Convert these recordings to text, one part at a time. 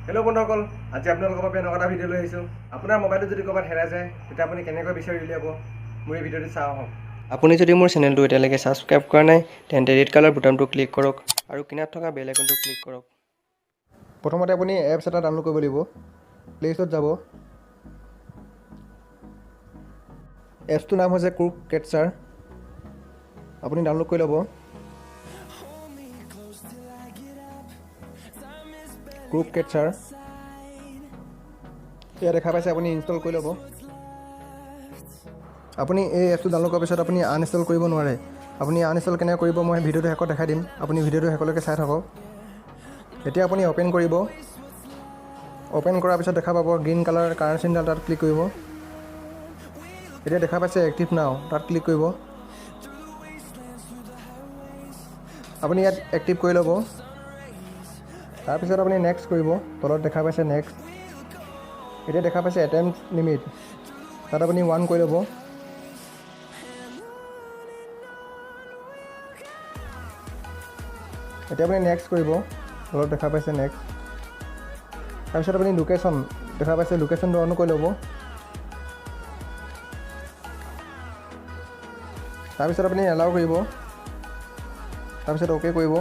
Hello' বন্ধুসকল, আজি আপোনালোকৰ বাবে এনেকুৱা এটা ভিডিঅ' লৈ আহিছোঁ। আপোনাৰ মোবাইলটো যদি ক'ৰবাত হেৰাই যায় তেতিয়া আপুনি কেনেকৈ বিচাৰি উলিয়াব, মোৰ এই ভিডিঅ'টো চাওঁ আহক। আপুনি যদি মোৰ চেনেলটো এতিয়ালৈকে ছাবস্ক্ৰাইব কৰা নাই তেন্তে ৰেড কালাৰ বুটামটো ক্লিক কৰক আৰু কিনাৰত থকা বেল আইকনটো ক্লিক কৰক। প্ৰথমতে আপুনি এপছ এটা ডাউনলোড কৰিব লাগিব। প্লে ষ্ট'ৰত যাব। এপছটোৰ নাম হৈছে কুক কেটচাৰ। আপুনি ডাউনলোড কৰি ল'ব। কুক কেটচাৰ এয়া দেখা পাইছে, আপুনি ইনষ্টল কৰি ল'ব। আপুনি এই এপছটো ডাউনলোড কৰাৰ পিছত আপুনি আনইনষ্টল কৰিব নোৱাৰে। আপুনি আনইনষ্টল কেনেকৈ কৰিব মই ভিডিঅ'টো শেষত দেখাই দিম। আপুনি ভিডিঅ'টো শেষলৈকে চাই থাকক। এতিয়া আপুনি অ'পেন কৰিব। অ'পেন কৰাৰ পিছত দেখা পাব গ্ৰীণ কালাৰ কাৰেণ্ট চিনডাল, তাত ক্লিক কৰিব। এতিয়া দেখা পাইছে এক্টিভ নাও, তাত ক্লিক কৰিব। আপুনি ইয়াত এক্টিভ কৰি ল'ব। তাৰপিছত আপুনি নেক্সট কৰিব। তলত দেখা পাইছে নেক্সট। এতিয়া দেখা পাইছে এটেম্পট লিমিট, তাত আপুনি 1 কৰি ল'ব। এতিয়া আপুনি নেক্সট কৰিব। তলত দেখা পাইছে নেক্সট। তাৰপিছত আপুনি লোকেশ্যন দেখা পাইছে, লোকেশ্যনটো অন কৰি ল'ব। তাৰপিছত আপুনি এলাউ কৰিব। তাৰপিছত অ'কে কৰিব।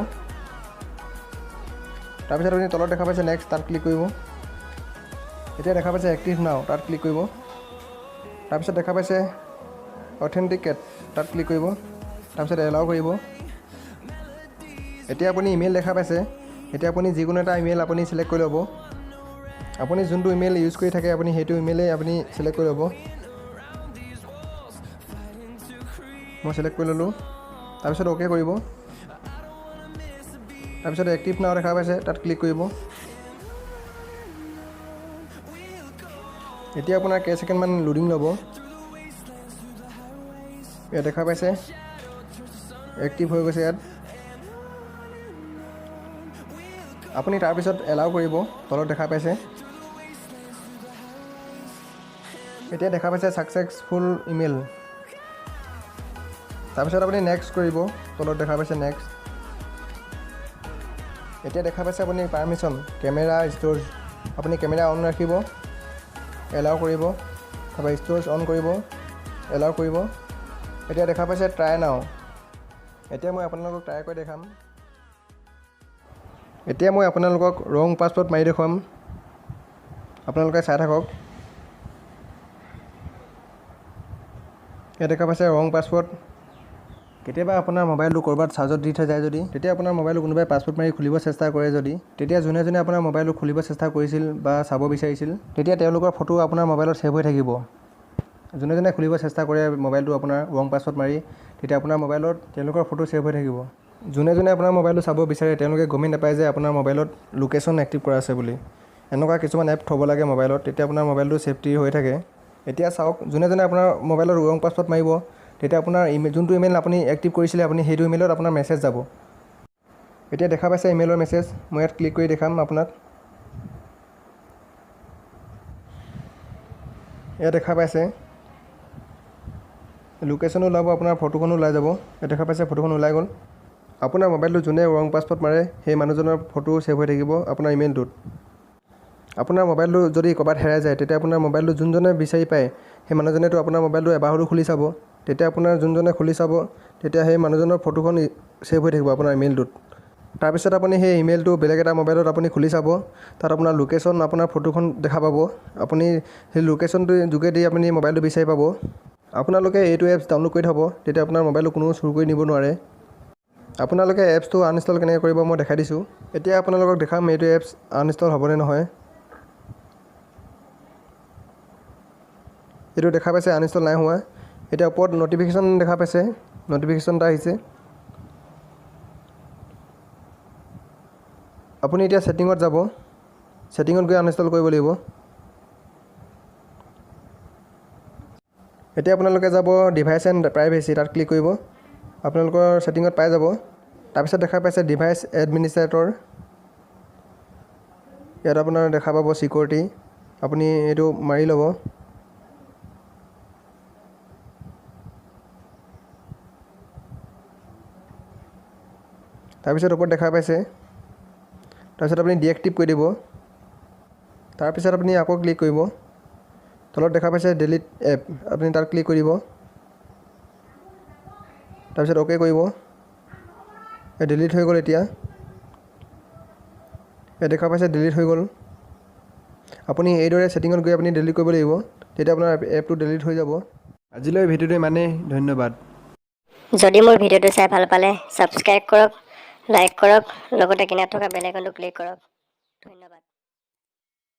তাৰপিছত আপুনি তলত দেখা পাইছে নেক্সট, তাত ক্লিক কৰিব। এতিয়া দেখা পাইছে এক্টিভ নাও, তাত ক্লিক কৰিব। তাৰপিছত দেখা পাইছে অথেণ্টিকেট, তাত ক্লিক কৰিব। তাৰপিছত এলাউ কৰিব। এতিয়া আপুনি ইমেইল দেখা পাইছে। এতিয়া আপুনি যিকোনো এটা ইমেইল আপুনি চিলেক্ট কৰি ল'ব। আপুনি যোনটো ইমেইল ইউজ কৰি থাকে আপুনি সেইটো ইমেইলেই আপুনি চিলেক্ট কৰি ল'ব। মই চিলেক্ট কৰি ল'লোঁ। তাৰপিছত অ'কে কৰিব। তাৰপিছত এক্টিভ নাও দেখা পাইছে, তাত ক্লিক কৰিব। এতিয়া আপোনাৰ কেইছেকেণ্ডমান লোডিং ল'ব। ইয়াত দেখা পাইছে এক্টিভ হৈ গৈছে ইয়াত। আপুনি তাৰপিছত এলাউ কৰিব। তলত দেখা পাইছে। এতিয়া দেখা পাইছে ছাকচেছফুল ইমেইল। তাৰপিছত আপুনি নেক্সট কৰিব। তলত দেখা পাইছে নেক্সট। এতিয়া দেখা পাইছে আপুনি পাৰ্মিশ্যন, কেমেৰা ষ্ট'ৰেজ, আপুনি কেমেৰা অন ৰাখিব, এলাউ কৰিব। তাৰপৰা ষ্ট'ৰেজ অন কৰিব, এলাউ কৰিব। এতিয়া দেখা পাইছে ট্ৰাই নাও। এতিয়া মই আপোনালোকক ট্ৰাই কৰি দেখাম। এতিয়া মই আপোনালোকক ৰং পাছৱৰ্ড মাৰি দেখুৱাম। আপোনালোকে চাই থাকক। ইয়াত দেখা পাইছে ৰং পাছৱৰ্ড। কেতিয়াবা আপোনাৰ মোবাইলটো ক'ৰবাত চাৰ্জত দি থৈ যায় যদি, তেতিয়া আপোনাৰ মোবাইলটো কোনোবাই পাছৱৰ্ড মাৰি খুলিব চেষ্টা কৰে যদি, তেতিয়া যোনে যোনে আপোনাৰ মোবাইলটো খুলিব চেষ্টা কৰিছিল বা চাব বিচাৰিছিল, তেতিয়া তেওঁলোকৰ ফটো আপোনাৰ মোবাইলত ছেভ হৈ থাকিব। যোনে যোনে খুলিব চেষ্টা কৰে মোবাইলটো আপোনাৰ ৰং পাছৱৰ্ড মাৰি, তেতিয়া আপোনাৰ মোবাইলত তেওঁলোকৰ ফটো ছেভ হৈ থাকিব। যোনে যোনে আপোনাৰ মোবাইলটো চাব বিচাৰে তেওঁলোকে গমেই নাপায় যে আপোনাৰ মোবাইলত লোকেশ্যন এক্টিভ কৰা আছে বুলি। এনেকুৱা কিছুমান এপ থ'ব লাগে মোবাইলত, তেতিয়া আপোনাৰ মোবাইলটো ছেফটি হৈ থাকে। এতিয়া চাওক, যোনে যোনে আপোনাৰ মোবাইলত ৰং পাছৱৰ্ড মাৰিব, তেতিয়া আপোনাৰ যোনটো ইমেইল আপুনি এক্টিভ কৰিছিলে আপুনি সেইটো ইমেইলত আপোনাৰ মেছেজ যাব। এতিয়া দেখা পাইছে ইমেইলৰ মেছেজ। মই ইয়াত ক্লিক কৰি দেখাম আপোনাক। ইয়াত দেখা পাইছে লোকেশ্যনো ওলাব, আপোনাৰ ফটোখনো ওলাই যাব। ইয়াত দেখা পাইছে ফটোখন ওলাই গ'ল। আপোনাৰ মোবাইলটো যোনে ৰং পাছৱৰ্ড মাৰে সেই মানুহজনৰ ফটো ছেভ হৈ থাকিব আপোনাৰ ইমেইলটোত। আপোনাৰ মোবাইলটো যদি ক'ৰবাত হেৰাই যায় তেতিয়া আপোনাৰ মোবাইলটো যোনজনে বিচাৰি পায় সেই মানুহজনেতো আপোনাৰ মোবাইলটো এবাৰ হ'লেও খুলি চাব। তেতিয়া আপোনাৰ যোনজনে খুলি চাব তেতিয়া সেই মানুহজনৰ ফটোখন ছেভ হৈ থাকিব আপোনাৰ ইমেইলটোত। তাৰপিছত আপুনি সেই ইমেইলটো বেলেগ এটা মোবাইলত আপুনি খুলি চাব। তাত আপোনাৰ লোকেশ্যন, আপোনাৰ ফটোখন দেখা পাব। আপুনি সেই লোকেশ্যনটোৰ যোগেদি আপুনি মোবাইলটো বিচাৰি পাব। আপোনালোকে এইটো এপছ ডাউনলোড কৰি থ'ব, তেতিয়া আপোনাৰ মোবাইলটো কোনো চুৰ কৰি নিব নোৱাৰে। আপোনালোকে এপছটো আনইনষ্টল কেনেকৈ কৰিব মই দেখাই দিছোঁ। এতিয়া আপোনালোকক দেখাম এইটো এপছ আনইনষ্টল হ'বনে নহয়। এইটো দেখা পাইছে আনইনষ্টল নাই হোৱা। এতিয়া ওপৰত ন'টিফিকেশ্যন দেখা পাইছে, ন'টিফিকেশ্যন এটা আহিছে। আপুনি এতিয়া ছেটিঙত যাব। ছেটিঙত গৈ আনইনষ্টল কৰিব লাগিব। এতিয়া আপোনালোকে যাব ডিভাইচ এণ্ড প্ৰাইভেচি, তাত ক্লিক কৰিব। আপোনালোকৰ ছেটিঙত পাই যাব। তাৰপিছত দেখা পাইছে ডিভাইচ এডমিনিষ্ট্ৰেটৰ। ইয়াত আপোনাৰ দেখা পাব ছিকিউৰিটি, আপুনি এইটো মাৰি ল'ব। তাৰপিছত ওপৰত দেখা পাইছে, তাৰপিছত আপুনি ডিএক্টিভ কৰি দিব। তাৰপিছত আপুনি আকৌ ক্লিক কৰিব তলত দেখা পাইছে ডিলিট এপ আপুনি তাত ক্লিক কৰিব তাৰপিছত অ'কে কৰিব ডিলিট হৈ গ'ল এতিয়া দেখা পাইছে ডিলিট হৈ গ'ল আপুনি এইদৰে ছেটিঙত গৈ আপুনি ডিলিট কৰিব লাগিব তেতিয়া আপোনাৰ এপটো ডিলিট হৈ যাব আজিলৈ ভিডিঅ'টো ইমানেই ধন্যবাদ যদি মোৰ ভিডিঅ'টো চাই ভাল পালে ছাবস্ক্ৰাইব কৰক লাইক কৰক লগতে কিনাৰত থকা বেল আইকনটো ক্লিক কৰক ধন্যবাদ